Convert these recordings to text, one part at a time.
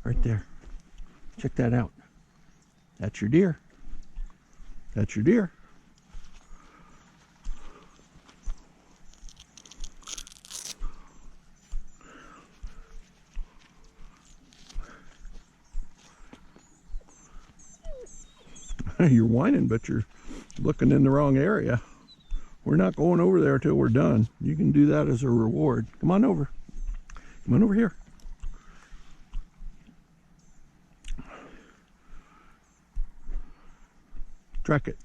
Right there. Check that out. That's your deer. That's your deer. You're whining, but you're looking in the wrong area. We're not going over there till we're done. You can do that as a reward. Come on over. Come on over here. Track it.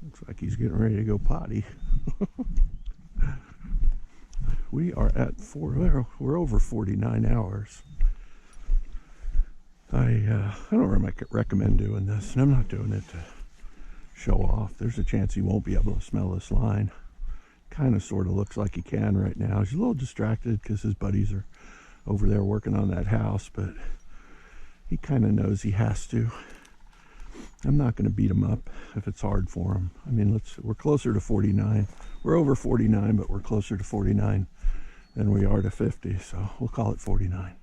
Looks like he's getting ready to go potty. We are at we're over 49 hours. I don't recommend doing this, and I'm not doing it to show off. There's a chance he won't be able to smell this line. Kind of sort of looks like he can right now. He's a little distracted because his buddies are over there working on that house, but he kind of knows he has to. I'm not going to beat him up if it's hard for him. I mean, we're closer to 49. We're over 49, but we're closer to 49 than we are to 50, so we'll call it 49.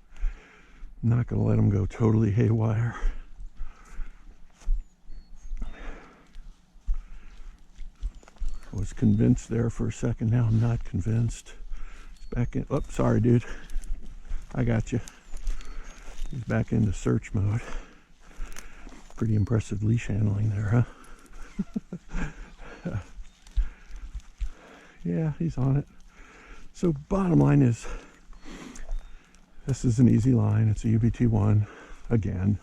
I'm not going to let him go totally haywire. I was convinced there for a second. Now I'm not convinced. He's back in. Oh, sorry, dude. I got you. He's back into search mode. Pretty impressive leash handling there, huh? Yeah, he's on it. So bottom line is, this is an easy line. It's a UBT 1 again.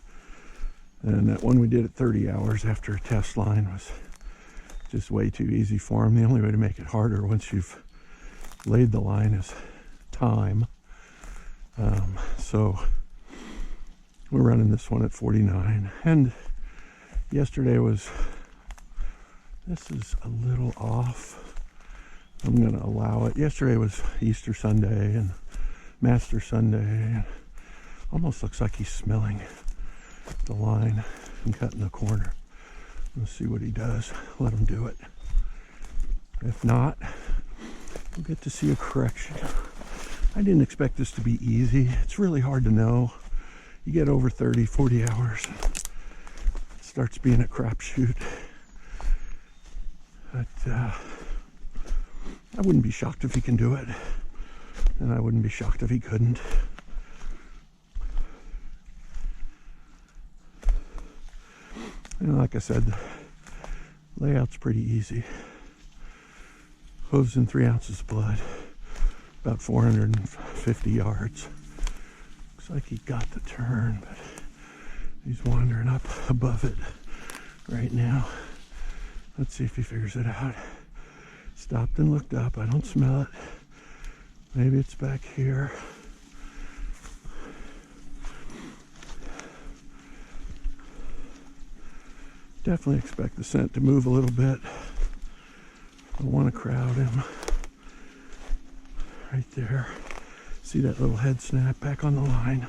And that one we did at 30 hours after a test line was just way too easy for him. The only way to make it harder once you've laid the line is time. So we're running this one at 49. And yesterday this is a little off. I'm going to allow it. Yesterday was Easter Sunday and Master Sunday. And almost looks like he's smelling the line and cutting the corner. Let's see what he does. Let him do it. If not, we'll get to see a correction. I didn't expect this to be easy. It's really hard to know. You get over 30, 40 hours, it starts being a crapshoot. But I wouldn't be shocked if he can do it, and I wouldn't be shocked if he couldn't. And like I said, the layout's pretty easy. Hooves and 3 ounces of blood, about 450 yards. Looks like he got the turn, but he's wandering up above it right now. Let's see if he figures it out. Stopped and looked up. I don't smell it. Maybe it's back here. Definitely expect the scent to move a little bit. I want to crowd him. Right there. See that little head snap back on the line.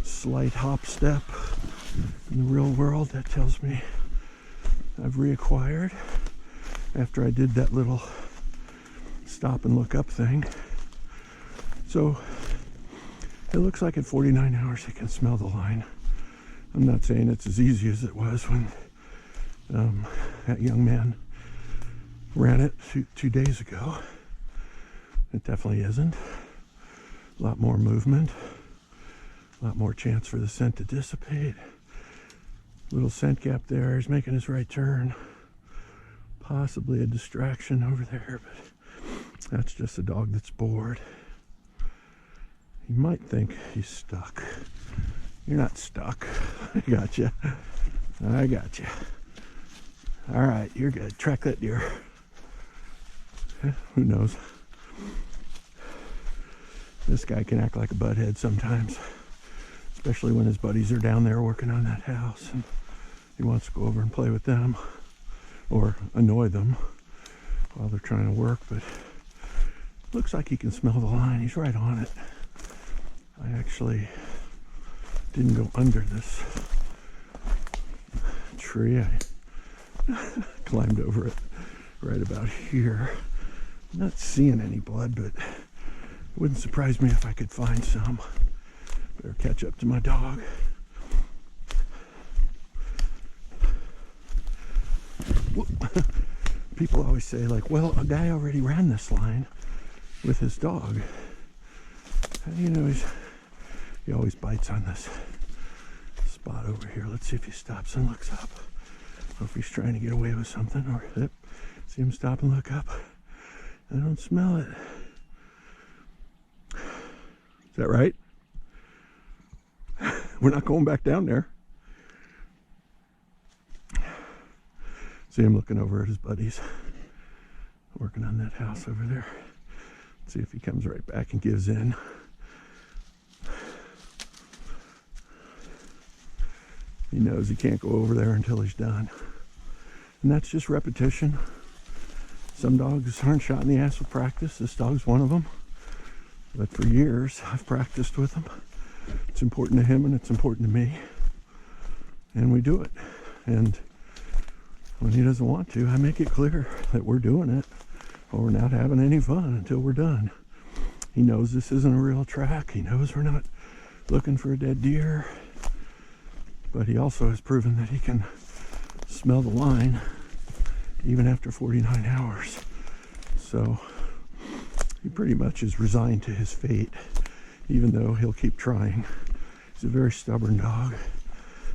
Slight hop step. In the real world, that tells me I've reacquired after I did that little stop and look up thing. So it looks like at 49 hours he can smell the line. I'm not saying it's as easy as it was when that young man ran it two days ago. It definitely isn't. A lot more movement, a lot more chance for the scent to dissipate. Little scent gap there. He's making his right turn. Possibly a distraction over there, but that's just a dog that's bored. You might think he's stuck. You're not stuck. I got you. I got you. All right, you're good. Track that deer. Who knows? This guy can act like a butthead sometimes, especially when his buddies are down there working on that house and he wants to go over and play with them or annoy them while they're trying to work. But Looks like he can smell the line. He's right on it. I actually didn't go under this tree. I climbed over it right about here. I'm not seeing any blood, but it wouldn't surprise me if I could find some. Better catch up to my dog. People always say, like, well, a guy already ran this line with his dog. How do you know he always bites on this spot over here? Let's see if he stops and looks up. Or if he's trying to get away with something. Or yep, see him stop and look up. I don't smell it. Is that right? We're not going back down there. See him looking over at his buddies, working on that house over there. See if he comes right back and gives in. He knows he can't go over there until he's done. And that's just repetition. Some dogs aren't shot in the ass with practice. This dog's one of them. But for years, I've practiced with him. It's important to him and it's important to me. And we do it. And when he doesn't want to, I make it clear that we're doing it, or we're not having any fun until we're done. He knows this isn't a real track. He knows we're not looking for a dead deer. But he also has proven that he can smell the line even after 49 hours. So he pretty much is resigned to his fate, even though he'll keep trying. He's a very stubborn dog.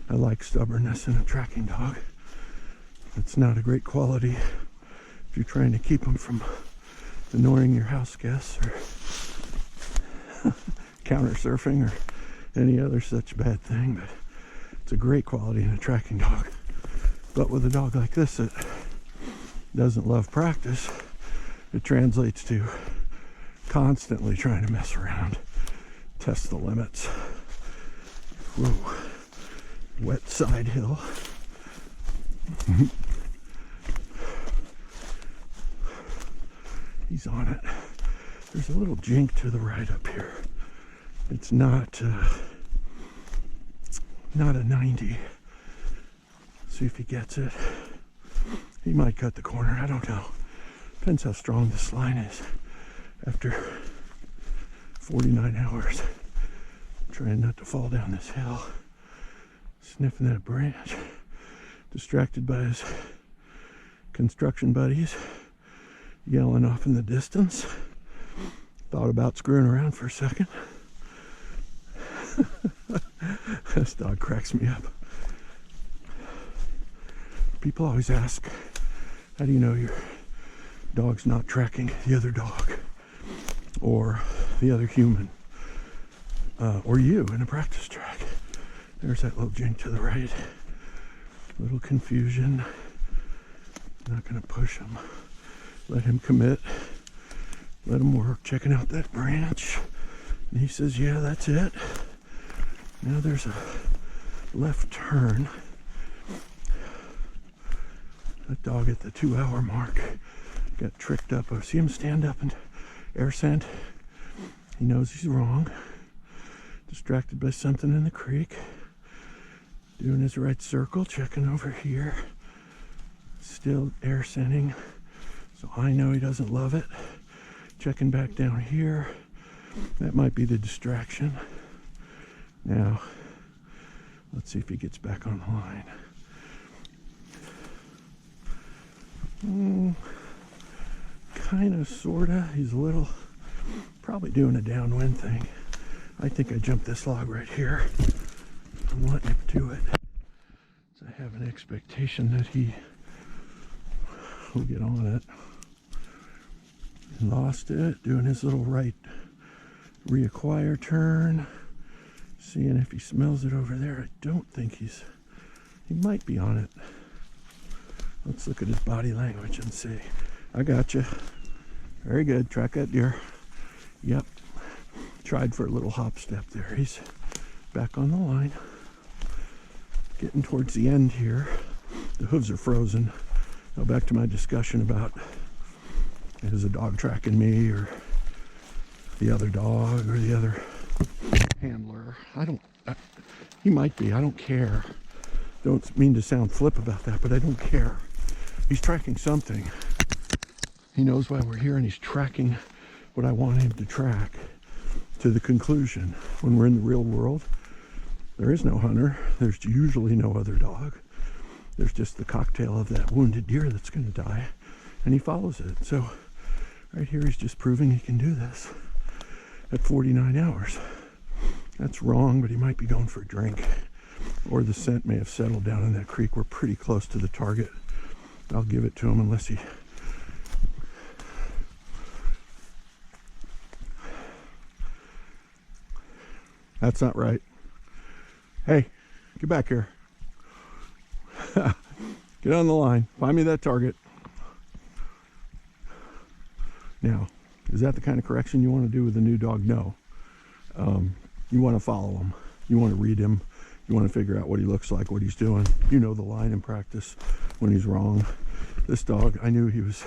I like stubbornness in a tracking dog. It's not a great quality if you're trying to keep them from annoying your house guests or counter surfing or any other such bad thing, but it's a great quality in a tracking dog. But with a dog like this that doesn't love practice, it translates to constantly trying to mess around, test the limits. Whoa, wet side hill. He's on it. There's a little jink to the right up here. It's not a 90. See if he gets it. He might cut the corner. I don't know. Depends how strong this line is after 49 hours. I'm trying not to fall down this hill. Sniffing that branch. Distracted by his construction buddies yelling off in the distance. Thought about screwing around for a second. This dog cracks me up. People always ask, how do you know your dog's not tracking the other dog or the other human or you in a practice track? There's that little jink to the right. Little confusion. Not gonna push him. Let him commit. Let him work. Checking out that branch. And he says, yeah, that's it. Now there's a left turn. That dog at the 2-hour mark got tricked up. I see him stand up and air scent. He knows he's wrong. Distracted by something in the creek. Doing his right circle, checking over here. Still air scenting. So I know he doesn't love it. Checking back down here. That might be the distraction. Now, let's see if he gets back on the line. Kind of, sorta. He's a little, probably doing a downwind thing. I think I jumped this log right here. I'm letting him do it. So I have an expectation that he will get on it. Lost it, doing his little right reacquire turn. Seeing if he smells it over there. I don't think he might be on it. Let's look at his body language and see. I got you. Very good. Track that deer. Yep. Tried for a little hop step there. He's back on the line. Getting towards the end here. The hooves are frozen. Now back to my discussion about, is a dog tracking me or the other dog or the other handler. He might be, I don't care. Don't mean to sound flip about that, but I don't care. He's tracking something. He knows why we're here, and he's tracking what I want him to track to the conclusion. When we're in the real world, there is no hunter. There's usually no other dog. There's just the cocktail of that wounded deer that's going to die, and he follows it. So right here, he's just proving he can do this at 49 hours. That's wrong, but he might be going for a drink, or the scent may have settled down in that creek. We're pretty close to the target. I'll give it to him unless he... That's not right. Hey, get back here. Get on the line. Find me that target. Now, is that the kind of correction you want to do with a new dog? No. You want to follow him. You want to read him. You want to figure out what he looks like, what he's doing. You know the line in practice when he's wrong. This dog, I knew he was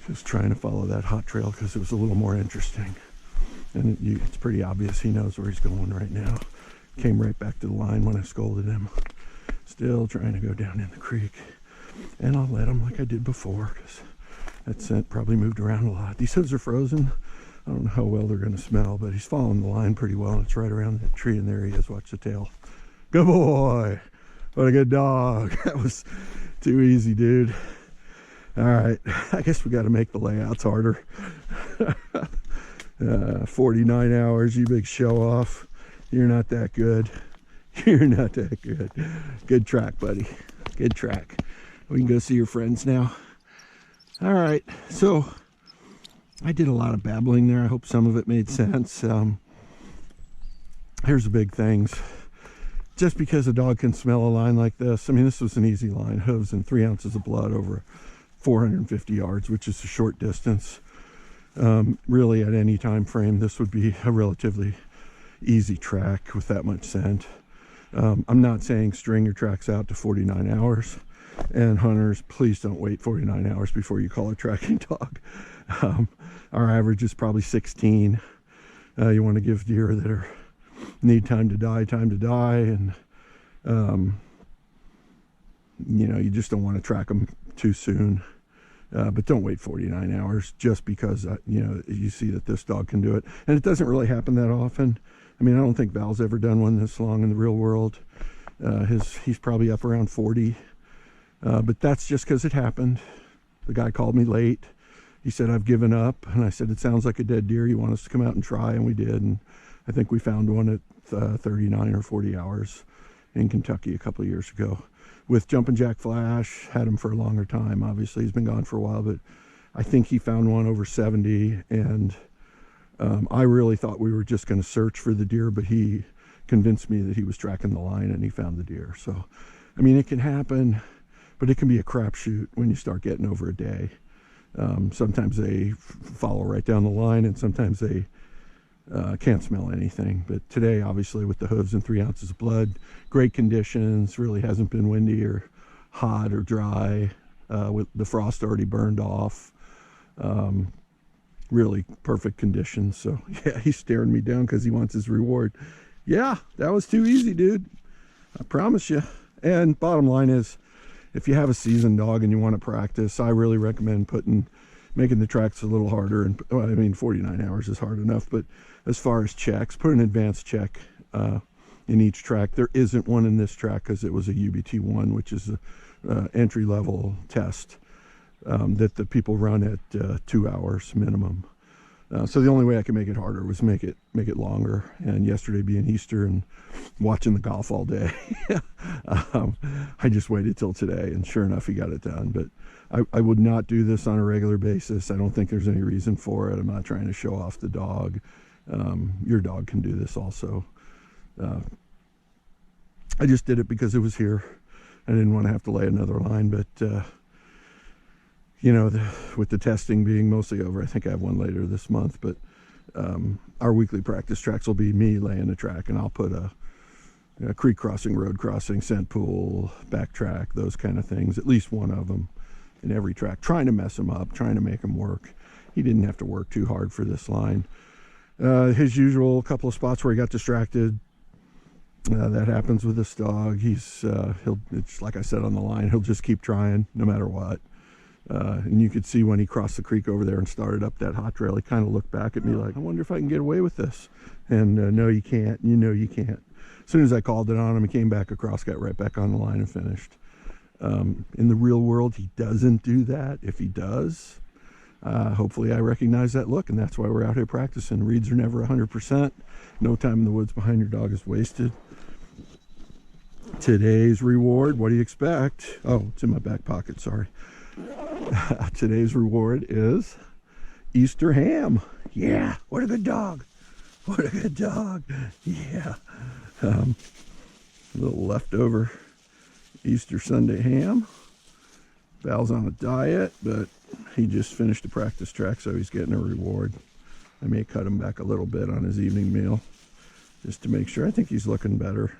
just trying to follow that hot trail because it was a little more interesting. And it's pretty obvious he knows where he's going right now. Came right back to the line when I scolded him. Still trying to go down in the creek. And I'll let him like I did before, because that scent probably moved around a lot. These hooves are frozen. I don't know how well they're going to smell, but he's following the line pretty well. And it's right around that tree, and there he is. Watch the tail. Good boy. What a good dog. That was too easy, dude. All right. I guess we got to make the layouts harder. 49 hours, you big show off. You're not that good. You're not that good. Good track, buddy. Good track. We can go see your friends now. All right. So I did a lot of babbling there. I hope some of it made sense. Here's the big things. Just because a dog can smell a line like this, I mean, this was an easy line. Hooves and 3 ounces of blood over 450 yards, which is a short distance. Really, at any time frame, this would be a relatively easy track with that much scent. I'm not saying string your tracks out to 49 hours. And hunters, please don't wait 49 hours before you call a tracking dog. Our average is probably 16. You want to give deer that need time to die, and you just don't want to track them too soon. But don't wait 49 hours just because you see that this dog can do it, and it doesn't really happen that often. I mean, I don't think Val's ever done one this long in the real world. He's probably up around 40, but that's just because it happened. The guy called me late. He said, "I've given up," and I said, "It sounds like a dead deer. You want us to come out and try?" And we did, and I think we found one at 39 or 40 hours in Kentucky a couple of years ago. With Jumpin' Jack Flash, had him for a longer time. Obviously, he's been gone for a while, but I think he found one over 70, and I really thought we were just going to search for the deer, but he convinced me that he was tracking the line, and he found the deer. So, I mean, it can happen, but it can be a crapshoot when you start getting over a day. Sometimes they follow right down the line, and sometimes they can't smell anything. But today, obviously, with the hooves and 3 ounces of blood, great conditions. Really hasn't been windy or hot or dry, with the frost already burned off. Really perfect conditions. So yeah, he's staring me down because he wants his reward. Yeah, that was too easy, dude. I promise you. And bottom line is, if you have a seasoned dog and you want to practice, I really recommend making the tracks a little harder. And well, I mean, 49 hours is hard enough, but as far as checks, put an advanced check in each track. There isn't one in this track because it was a UBT 1, which is a entry-level test that the people run at 2 hours minimum. So the only way I could make it harder was make it longer. And yesterday being Easter and watching the golf all day, I just waited till today, and sure enough, he got it done. But I would not do this on a regular basis. I don't think there's any reason for it. I'm not trying to show off the dog. Your dog can do this also. I just did it because it was here. I didn't want to have to lay another line, but with the testing being mostly over, I think I have one later this month, but our weekly practice tracks will be me laying a track, and I'll put a creek crossing, road crossing, scent pool, backtrack, those kind of things, at least one of them in every track, trying to mess him up, trying to make him work. He didn't have to work too hard for this line. His usual couple of spots where he got distracted. That happens with this dog. It's like I said on the line, he'll just keep trying no matter what. And you could see when he crossed the creek over there and started up that hot trail, he kind of looked back at me like, I wonder if I can get away with this. And no, you can't. You know you can't. As soon as I called it on him, he came back across, got right back on the line and finished. In the real world, he doesn't do that. If he does, hopefully I recognize that look, and that's why we're out here practicing. Reads are never 100%. No time in the woods behind your dog is wasted. Today's reward, what do you expect? Oh, it's in my back pocket, sorry. Today's reward is Easter ham. Yeah, what a good dog. What a good dog. Yeah. A little leftover Easter Sunday ham. Val's on a diet, but he just finished the practice track, so he's getting a reward. I may cut him back a little bit on his evening meal just to make sure. I think he's looking better.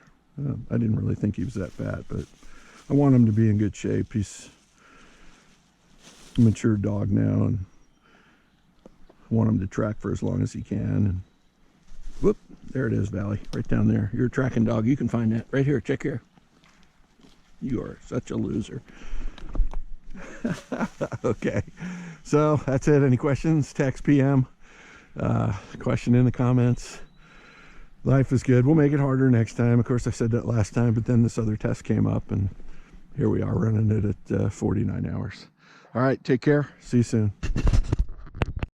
I didn't really think he was that fat, but I want him to be in good shape. He's a mature dog now, and I want him to track for as long as he can. And whoop, there it is, Valley, right down there. You're a tracking dog. You can find that right here. Check here. You are such a loser. Okay, so that's it. Any questions? Text, PM, question in the comments. Life is good. We'll make it harder next time. Of course, I said that last time, but then this other test came up, and here we are running it at 49 hours. All right, take care. See you soon.